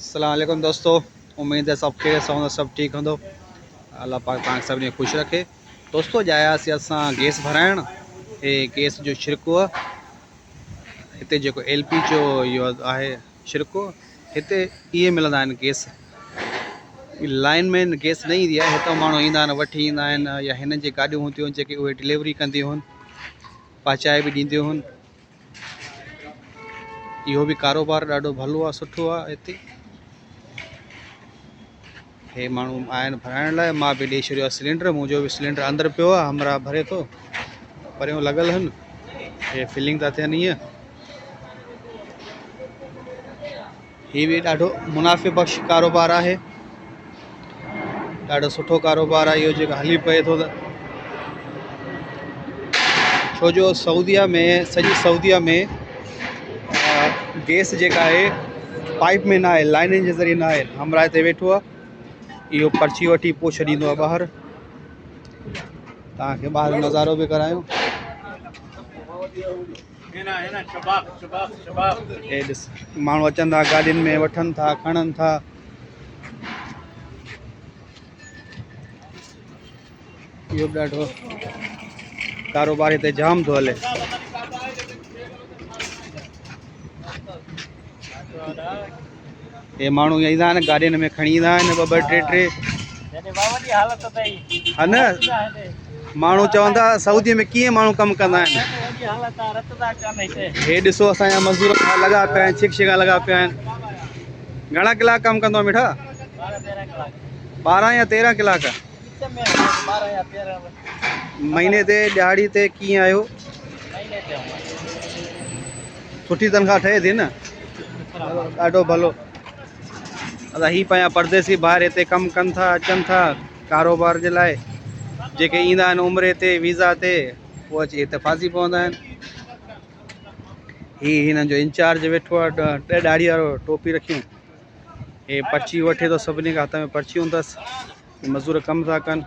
अस्सलाम वालेकुम दोस्तों, उम्मीद है सब खैरियत से हूंदो, सब ठीक हूंदो। अल्लाह पाक तव्हां सभिनी खे ख़ुशि रखे। दोस्तों जायासीं असां गैस भराइण। हे गैस जो छिड़को आहे हिते, जेको LP जो इहो आहे छिड़को, हिते इहे मिलंदा आहिनि गैस। लाइन में गैस न ईंदी आहे, हितां माण्हू ईंदा आहिनि, वठी ईंदा आहिनि, या हिननि जी गाॾियूं हूंदियूं आहिनि जेके उहे डिलीवरी कंदियूं आहिनि, पहुचाए बि ॾींदियूं आहिनि। इहो बि कारोबार ॾाढो भलो आहे, सुठो आहे। हिते हे माण्हू आया आहिनि भराइण लाइ। मां बि ॾेई छॾियो आहे सिलेंडर, मुंहिंजो बि सिलेंडर अंदरि पियो आहे, हमरा भरे थो, परियों लॻल आहिनि, हे फिलिंग था थियनि। हीअ बि ॾाढो मुनाफ़े बख़्श कारोबार आहे, ॾाढो सुठो कारोबार आहे इहो जेको हली पए थो। छो जो सऊदीया में, सॼी सऊदीया में गैस जेका आहे पाइप में न आहे, लाइननि जे ज़रिए न आहे। हमरा हिते वेठो आहे, इहो पर्ची वठी पोइ छॾींदो आहे ॿाहिरि। तव्हांखे ॿाहिरि नज़ारो बि करायूं। हे ॾिस, माण्हू अचनि था, गाॾियुनि में वठनि था, खणनि था। इहो बि ॾाढो कारोबार हिते जाम थो हले। हे माण्हू ईंदा आहिनि, गाॾियुनि में खणी ईंदा आहिनि, ॿ ॿ टे टे हा न। माण्हू चवंदा सऊदीअ में कीअं माण्हू कमु कंदा आहिनि। हे ॾिसो, असांजा मज़दूर लॻा पिया आहिनि, छिका लॻा पिया आहिनि। घणा कलाक कमु कंदो आहे मिठा? 12 या 13 कलाक। महीने ते, ॾियाड़ी ते कीअं आयो? सुठी तनख़्वाह ठहे थी न, ॾाढो भलो। असां ही पंहिंजा परदेसी भाइर हिते कमु कनि था, अचनि था कारोबार जे लाइ। जेके ईंदा आहिनि उमिरि ते, वीज़ा ते, पोइ अची हिते फासी पवंदा आहिनि। हिननि जो इंचार्ज वेठो आहे, ॾाढ़ी वारो, टोपी रखियूं, हे पर्ची वठे थो, सभिनी खां हथ में पर्चियूं अथसि। मज़दूर कमु था कनि।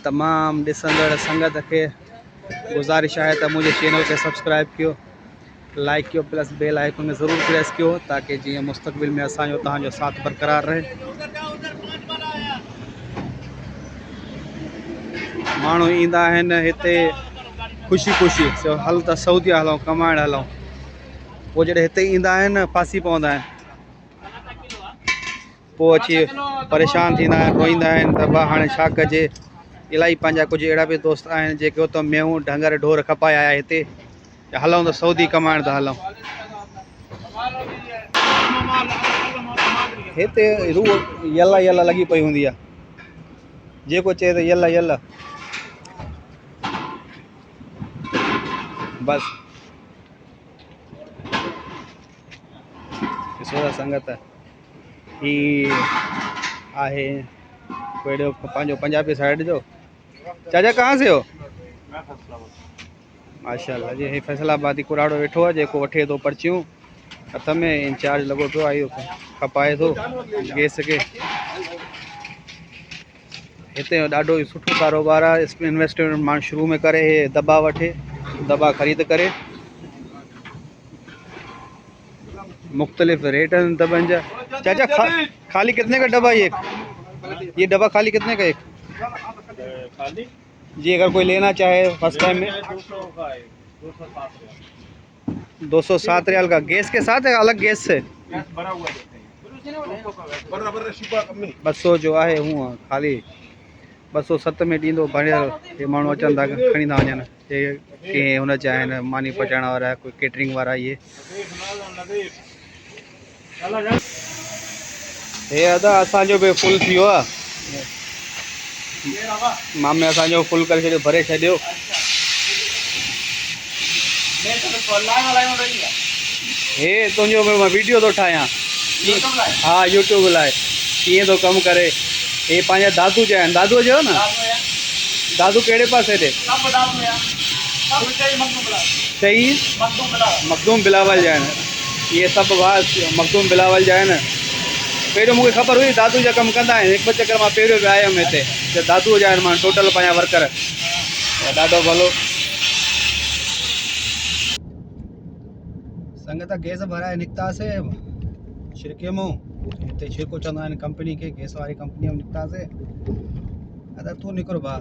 तमामु ॾिसंदड़ संगत खे गुज़ारिश आहे त मुंहिंजे चैनल खे सब्सक्राइब कयो, लाइक कयो, प्लस बेल आइकन में ज़रूरु प्रेस कयो, ताकि जीअं मुस्तक़बिल में असांजो तव्हांजो साथ बरक़रार रहे। माण्हू ईंदा आहिनि हिते ख़ुशी ख़ुशी, हल त सऊदीया हलूं, कमाइण हलूं। पोइ जॾहिं हिते ईंदा आहिनि फासी पवंदा आहिनि, पोइ अची परेशान थींदा आहिनि, रोईंदा आहिनि त भाउ हाणे छा कजे। इलाही पंहिंजा कुझु अहिड़ा बि दोस्त आहिनि जेके उतां मेहूं ढंगर ढोर खपाए आया हिते, हलूं त सऊदी कमाइण था हलूं। हिते रूह यला यला लॻी पई हूंदी आहे, जेको चए त यला यला बस। ॾिसो संगत, ही आहे पेड़ो पंहिंजो पंजाबी साइड जो। चाचा कहाँ से हो? माशाल्लाह जी। हे फैसलाबादी कुराड़ो वेठो आहे, जेको वठे थो पर्चियूं हथ में। इंचार्ज लॻो पियो आहे, इहो खपाए थो गैस खे। हिते ॾाढो ई सुठो कारोबार आहे। इन्वेस्टमेंट माण्हू शुरू में करे, हे दॿा वठे, दॿा ख़रीद करे, मुख्तलिफ रेट हैं दबन जा। चाचा खाली कितने का डब्बा ये डब्बा खाली कितने का एक? जी अगर कोई लेना चाहे फर्स्ट टाइम में 207 रियाल का। गैस के साथ है अलग गैस से? 200 जो आहे हूँ खाली 207 में ॾींदो भरियल। हे माण्हू अचनि था, खणी था वञनि। हे कंहिं हुन जा आहिनि मानी पचाइण वारा, कोई केटरिंग वारा। इहे हे अदा असांजो बि फुल थी वियो आहे। मामे असांजो फुल करे छॾियो, भरे छॾियो। हे तुंहिंजो मां वीडियो थो ठाहियां। हाँ यूट्यूब लाइ कीअं थो कमु करे। हे पंहिंजा दादू जा आहिनि। दादूअ जो न? दादू कहिड़े पासे ते? सही मखदूम बिलावल जा आहिनि। इहे सभु भाउ मखदूम बिलावल जा आहिनि। पहिरियों मूंखे ख़बर हुई दादू जा कमु कंदा आहिनि। हिकु ॿ चकर मां पहिरियों बि आयुमि हिते, त दादूअ जा आहिनि। मां टोटल पंहिंजा वर्कर, ॾाढो भलो। संगत गैस भराए निकितासीं। छिरके मूं हिते छिरको चवंदा आहिनि कंपनी खे, गैस वारी कंपनी में निकितासीं। अदा तूं निकिर भाउ,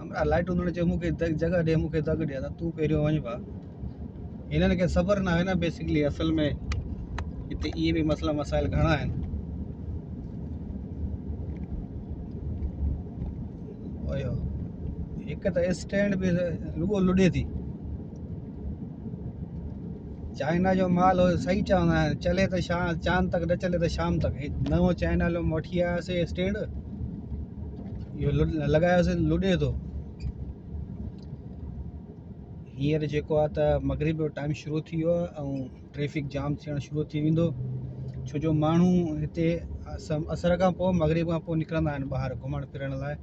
हमरा लाइट हूंदड़ चयो मूंखे जॻह ॾे, मूंखे दग ॾे, अदा तूं पहिरियों वञ भाउ। हिननि खे ख़बर न आहे न बेसिकली असल में हिते इहे बि मसइला मसाइल घणा आहिनि। ओयो हिकु त स्टैंड बि रुॻो लुॾे थी। चाइना जो माल हो सही चवंदा आहिनि, चले त चांद तक न चले त शाम तक। नओं चाइना जो वठी आयासीं स्टैंड, इहो लॻायोसीं, लुॾे थो। हींअर जेको आहे त मगरिब जो टाइम शुरू थी वियो आहे ऐं ट्रैफिक जाम थियणु शुरू थी वेंदो, छो जो माण्हू हिते असर खां पोइ मगरिब खां पोइ निकिरंदा आहिनि ॿाहिरि घुमण फिरण लाइ।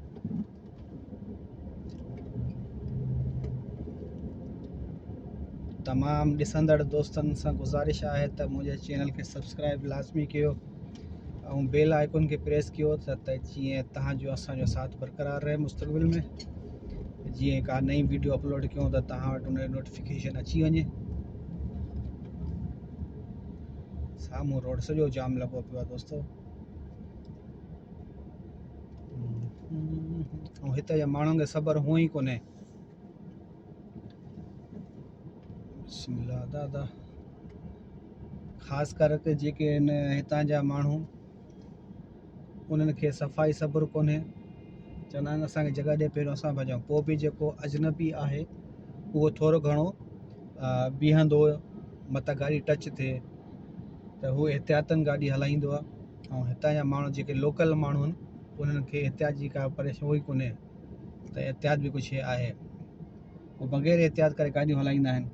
तमामु ॾिसंदड़ दोस्तनि सां गुज़ारिश आहे त मुंहिंजे चैनल खे सब्सक्राइब लाज़मी कयो ऐं बेल आइकन खे प्रेस कयो त जीअं तव्हांजो असांजो साथ बरक़रार रहे मुस्तक़बिल में। जीअं का नई वीडियो अपलोड कयूं त तव्हां वटि उनजो नोटिफिकेशन अची वञे। साम्हूं रोड सॼो जाम लॻो पियो आहे दोस्तो, ऐं हिते जे माण्हुनि खे सब्र हुअं ई कोन्हे। बिस्मिल्लाह दादा, ख़ासि कर के जेके आहिनि हितां जा माण्हू, उन्हनि खे सफ़ाई सब्र कोन्हे। चवंदा आहिनि असांखे जॻह ॾे, पहिरियों असां भॼूं। पोइ बि जेको अजनबी आहे उहो थोरो घणो बीहंदो, मथां गाॾी टच थिए त हू एहतियातन गाॾी हलाईंदो आहे। ऐं हितां जा माण्हू जेके लोकल माण्हू आहिनि, उन्हनि खे एहतियात जी का परेशानी हुई कोन्हे त एहतियात बि कुझु शइ आहे। उहे बग़ैर एहतियात करे गाॾियूं हलाईंदा आहिनि,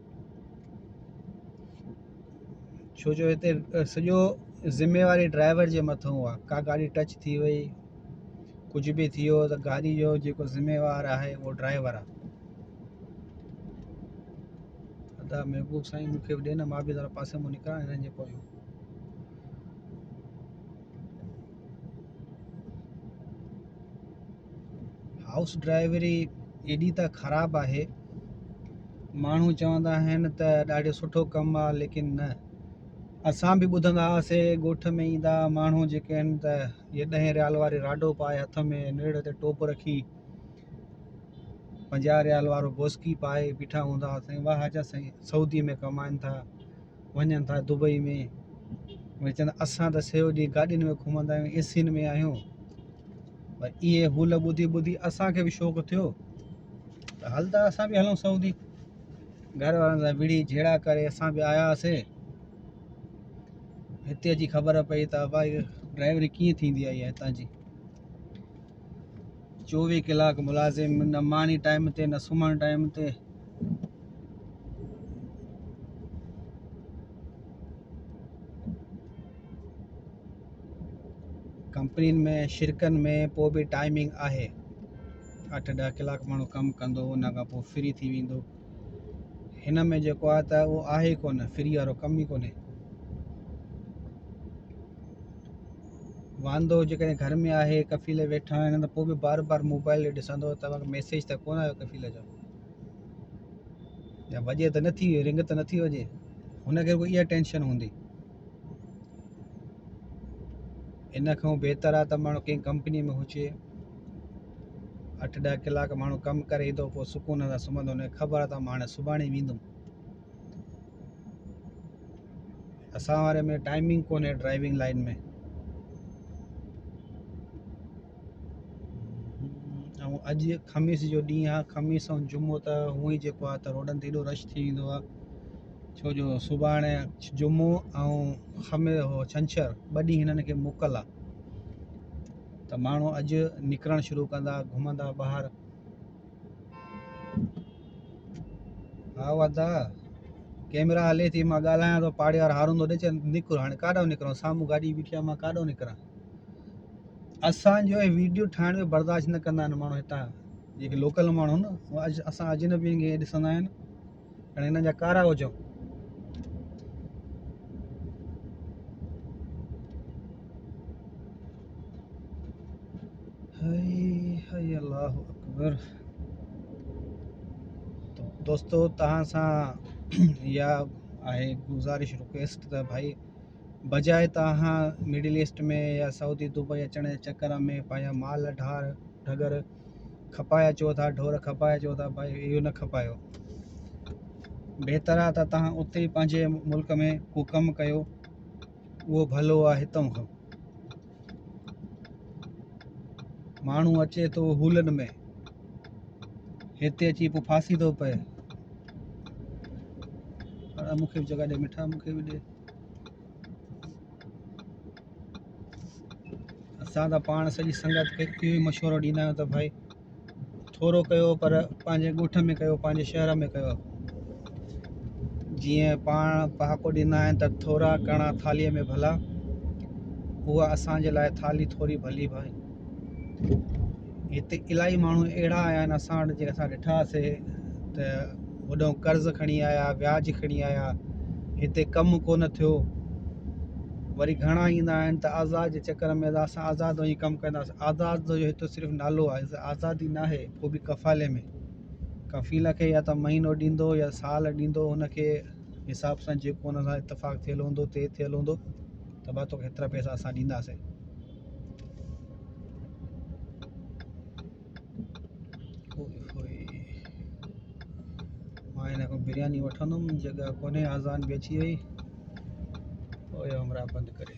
छो जो हिते सॼो ज़िम्मेवारी ड्राइवर जे मथां आहे। का गाॾी टच थी वई, कुझु बि थी वियो त गाॾी जो जेको ज़िम्मेवार आहे उहो ड्राइवर आहे। अदा महबूब साईं मूंखे बि ॾे न, मां बि ज़रा पासे में निकिरां हिननि जे पोयूं। हाउस ड्राइवरी एॾी त ख़राबु आहे, माण्हू चवंदा आहिनि त ॾाढो सुठो कमु आहे, लेकिन न। असां बि ॿुधंदा हुआसीं ॻोठ में ईंदा माण्हू जेके आहिनि त इहे 10 रियाल वारी राडो पाए हथ में, नेड़ ते टोप रखी, 50 रियाल वारो बोस्की पाए बीठा हूंदा हुआसीं। वाह जा साईं, सऊदी में कमाइनि था, वञनि था दुबई में। वरी चवंदा असां त सॼो ॾींहुं गाॾियुनि में घुमंदा आहियूं, एसियुनि में आहियूं। पर इहे हुल ॿुधी ॿुधी असांखे बि शौक़ु थियो त हलंदा असां बि हलूं सऊदी। घर वारनि सां विड़ी झेड़ा करे असां बि आया हुआसीं। हिते अची ख़बर पई त भाई ड्राइवरी कीअं थींदी आहे इहा हितां जी। 24 कलाक मुलाज़िम, न मानी टाइम ते, न सुम्हण टाइम ते। कंपनियुनि में शिरकनि में पोइ बि टाइमिंग आहे, 8-10 कलाक माण्हू कमु कंदो, उन खां पोइ फ्री थी वेंदो। हिन में जेको आहे त उहो आहे ई कोन, फ्री वारो कमु ई कोन्हे। वांदो जेकॾहिं घर में आहे, कफ़ीले वेठा आहिनि, त पोइ बि बार बार मोबाइल ॾिसंदो, तव्हांखे मैसेज त कोन आयो कफ़ीले जो, या वॼे त नथी, रिंग त नथी वॼे, हुनखे कोई इहा टेंशन हूंदी। इन खां बहितर आहे त माण्हू कंहिं कंपनी में हुजे, 8-10 कलाक माण्हू कमु करे ईंदो, पोइ सुकून सां सुम्हंदो, हुनखे ख़बर आहे त मां हाणे सुभाणे वेंदुमि। असां वारे में टाइमिंग कोन्हे ड्राइविंग लाइन में। ऐं अॼु ख़मीस जो ॾींहुं आहे, ख़मीस ऐं जुमो त हूअं ई जेको आहे त रोडनि ते एॾो रश थी वेंदो आहे, छो जो सुभाणे जुमो ऐं छंछरु 2 ॾींहं हिननि खे मोकल आहे। त माण्हू अॼु निकिरणु शुरू कंदा, घुमंदा ॿाहिरि। हा वादा, कैमरा हले थी, मां ॻाल्हायां थो, पाड़े वारो हारून थो ॾे, चए निकिर हाणे काॾों निकिरूं, साम्हूं गाॾी बीठी आहे, मां काॾों निकिरां। असांजो वीडियो ठाहिण में बर्दाश्त न कंदा आहिनि माण्हू हितां जेके लोकल माण्हू आहिनि, असां अजनबियुनि खे ॾिसंदा आहिनि हाणे हिननि जा कारा हुजूं। हाय अल्लाह अकबर। दोस्तो तव्हां सां इहा आहे गुज़ारिश, रिक्वेस्ट त भाई बजाए तव्हां मिडिल ईस्ट में या सऊदी दुबई अचण जे चकर में पंहिंजा माल ढार ढगर खपाए अचो था, ढोर खपाए अचो था, भाई इहो न खपायो। बहितर आहे त तव्हां उते ई पंहिंजे मुल्क में को कमु कयो, उहो भलो आहे हितां खां। माण्हू अचे थो हूलनि में, हिते अची पोइ फासी थो पए। मूंखे बि जॻह ॾे मिठा, मूंखे बि ॾे। असां त पाण सॼी संगत खे इहो ई मशवरो ॾींदा आहियूं त भाई थोरो कयो पर पंहिंजे ॻोठ में कयो, पंहिंजे शहर में कयो। जीअं पाण पहाको ॾींदा आहिनि त थोरा कणा थालीअ में भला, उहा असांजे लाइ थाली थोरी भली भाई। हिते इलाही माण्हू अहिड़ा आया आहिनि असां वटि, जेके असां ॾिठासीं त वॾो कर्ज़ु खणी आया, व्याज खणी आया, हिते कमु कोन थियो। वरी घणा ईंदा आहिनि त आज़ाद जे चकर में त असां आज़ाद वञी कमु कंदासीं। आज़ाद जो हिते सिर्फ़ु नालो आहे, आज़ादी न आहे, पोइ बि कफ़ाले में। कफ़ील खे या त महीनो ॾींदो या साल ॾींदो, हुनखे हिसाब सां जेको हुन सां इतफ़ाक़ थियल हूंदो, तय थियल हूंदो, त भाउ तोखे हेतिरा पैसा असां ॾींदासीं। मां हिन खां बिरयानी वठंदुमि, जॻह कोन्हे, आज़ान बि अची वई, पोइ हमरा बंदि करे।